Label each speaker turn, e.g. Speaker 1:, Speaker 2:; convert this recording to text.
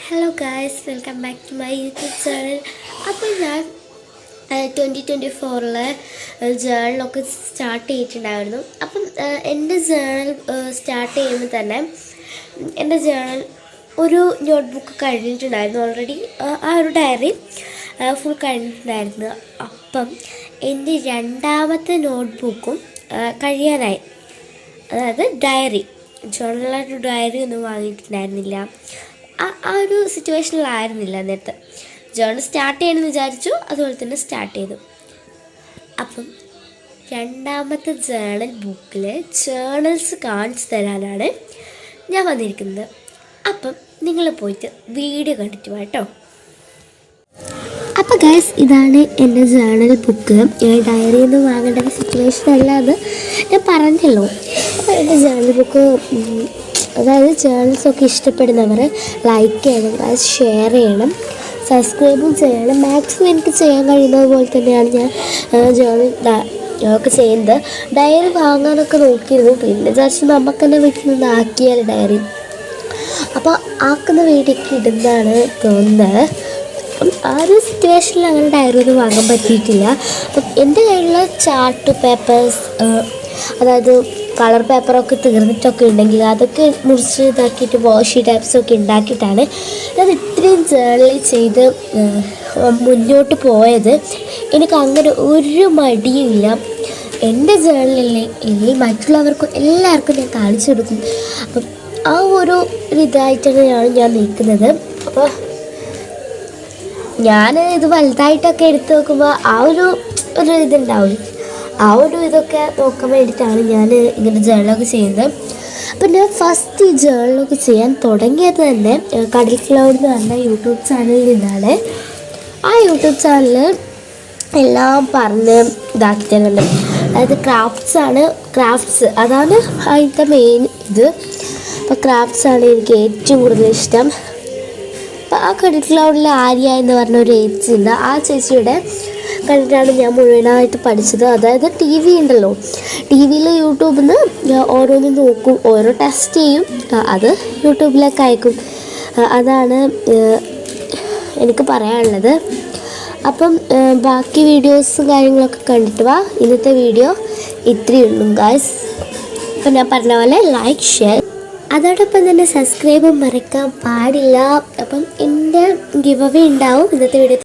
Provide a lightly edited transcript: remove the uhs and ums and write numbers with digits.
Speaker 1: Hello guys, welcome back to my YouTube channel. അപ്പോൾ ഞാൻ 2024 ജേണലൊക്കെ start ചെയ്തിട്ടുണ്ടായിരുന്നു. അപ്പം എൻ്റെ ജേണൽ സ്റ്റാർട്ട് ചെയ്യുമ്പോൾ തന്നെ എൻ്റെ ജേണൽ ഒരു നോട്ട്ബുക്ക് കഴിഞ്ഞിട്ടുണ്ടായിരുന്നു ഓൾറെഡി. ആ ഒരു ഡയറി ഫുൾ കഴിഞ്ഞിട്ടുണ്ടായിരുന്നു. അപ്പം എൻ്റെ രണ്ടാമത്തെ നോട്ട്ബുക്കും കഴിയാനായി. അതായത് ഡയറി, ജേണലായിട്ട് ഡയറി ഒന്നും വാങ്ങിയിട്ടുണ്ടായിരുന്നില്ല. ആ ഒരു സിറ്റുവേഷനിലായിരുന്നില്ല നേരത്തെ. ജേണൽ സ്റ്റാർട്ട് ചെയ്യണമെന്ന് വിചാരിച്ചു, അതുപോലെ തന്നെ സ്റ്റാർട്ട് ചെയ്തു. അപ്പം രണ്ടാമത്തെ ജേണൽ ബുക്കിൽ ജേണൽസ് കാണിച്ചു തരാനാണ് ഞാൻ വന്നിരിക്കുന്നത്. അപ്പം നിങ്ങൾ പോയിട്ട് വീഡിയോ കണ്ടിട്ട് കേട്ടോ. അപ്പോൾ ഗൈസ്, ഇതാണ് എൻ്റെ ജേണൽ ബുക്ക്. ഡയറി ഒന്നും വാങ്ങേണ്ട ഒരു സിറ്റുവേഷൻ അല്ല അത് ഞാൻ പറഞ്ഞല്ലോ. അപ്പോൾ എൻ്റെ ജേണൽ ബുക്ക്, അതായത് ജേണൽസൊക്കെ ഇഷ്ടപ്പെടുന്നവർ ലൈക്ക് ചെയ്യണം, അത് ഷെയർ ചെയ്യണം, സബ്സ്ക്രൈബും ചെയ്യണം. മാക്സിമം എനിക്ക് ചെയ്യാൻ കഴിയുന്നത് പോലെ തന്നെയാണ് ഞാൻ ജേണൽ ഒക്കെ ചെയ്യുന്നത്. ഡയറി വാങ്ങാനൊക്കെ നോക്കിയിരുന്നു, പിന്നെ വിചാരിച്ചു നമുക്ക് തന്നെ വീട്ടിൽ നിന്ന് ആക്കിയാൽ ഡയറി. അപ്പോൾ ആക്കുന്ന വീഡിയോക്ക് ഇടുന്നതാണ് തോന്നുന്നത്. ആ ഒരു സിറ്റുവേഷനിൽ അങ്ങനെ ഡയറി ഒന്നും വാങ്ങാൻ പറ്റിയിട്ടില്ല. അപ്പം എൻ്റെ കയ്യിലുള്ള ചാർട്ട് പേപ്പേഴ്സ്, അതായത് കളർ പേപ്പറൊക്കെ തീർന്നിട്ടൊക്കെ ഉണ്ടെങ്കിൽ അതൊക്കെ മുറിച്ച് ഇതാക്കിയിട്ട് വാഷി ടൈപ്സൊക്കെ ഉണ്ടാക്കിയിട്ടാണ് അത് ഇത്രയും ജേർണൽ ചെയ്ത് മുന്നോട്ട് പോയത്. എനിക്ക് അങ്ങനെ ഒരു മടിയുമില്ല. എൻ്റെ ജേർണലിൽ മറ്റുള്ളവർക്കും എല്ലാവർക്കും ഞാൻ കാണിച്ചു കൊടുക്കും. അപ്പം ആ ഒരു ഇതായിട്ടാണ് ഞാൻ നിൽക്കുന്നത്. അപ്പോൾ ഞാൻ ഇത് വലുതായിട്ടൊക്കെ എടുത്ത് നോക്കുമ്പോൾ ആ ഒരു ഇതുണ്ടാവും. ആ ഒരു ഇതൊക്കെ നോക്കാൻ വേണ്ടിയിട്ടാണ് ഞാൻ ഇങ്ങനെ ജേണലൊക്കെ ചെയ്യുന്നത്. അപ്പം ഞാൻ ഫസ്റ്റ് ഈ ജേണലൊക്കെ ചെയ്യാൻ തുടങ്ങിയത് തന്നെ കടൽ ക്ലൗഡ് എന്ന് പറഞ്ഞ യൂട്യൂബ് ചാനലിൽ നിന്നാണ്. ആ യൂട്യൂബ് ചാനൽ എല്ലാം പറഞ്ഞ് ഇതാക്കി തരുന്നുണ്ട്. അതായത് ക്രാഫ്റ്റ്സ് അതാണ് അതിൻ്റെ മെയിൻ ഇത്. അപ്പോൾ ക്രാഫ്റ്റ്സാണ് എനിക്ക് ഏറ്റവും കൂടുതൽ ഇഷ്ടം. അപ്പോൾ ആ കടൽ ക്ലൗഡിൽ ആര്യ എന്ന് പറഞ്ഞ ഒരു ചേച്ചി ഉണ്ട്. ആ ചേച്ചിയുടെ കണ്ടിട്ടാണ് ഞാൻ മുഴുവനായിട്ട് പഠിച്ചത്. അതായത് ടി വി ഉണ്ടല്ലോ, ടി വിയിൽ യൂട്യൂബിൽ നിന്ന് ഓരോന്ന് നോക്കും, ഓരോ ടെസ്റ്റ് ചെയ്യും, അത് യൂട്യൂബിലേക്ക് അയക്കും. അതാണ് എനിക്ക് പറയാനുള്ളത്. അപ്പം ബാക്കി വീഡിയോസും കാര്യങ്ങളൊക്കെ കണ്ടിട്ട് വാ. ഇന്നത്തെ വീഡിയോ ഇത്രയേ ഉള്ളൂ ഗായ്സ്. അപ്പം ഞാൻ പറഞ്ഞ പോലെ ലൈക്ക്, ഷെയർ, അതോടൊപ്പം തന്നെ സബ്സ്ക്രൈബും മറക്കാൻ പാടില്ല. അപ്പം എൻ്റെ ഗിവ് അവേ ഉണ്ടാവും ഇന്നത്തെ വീഡിയോ.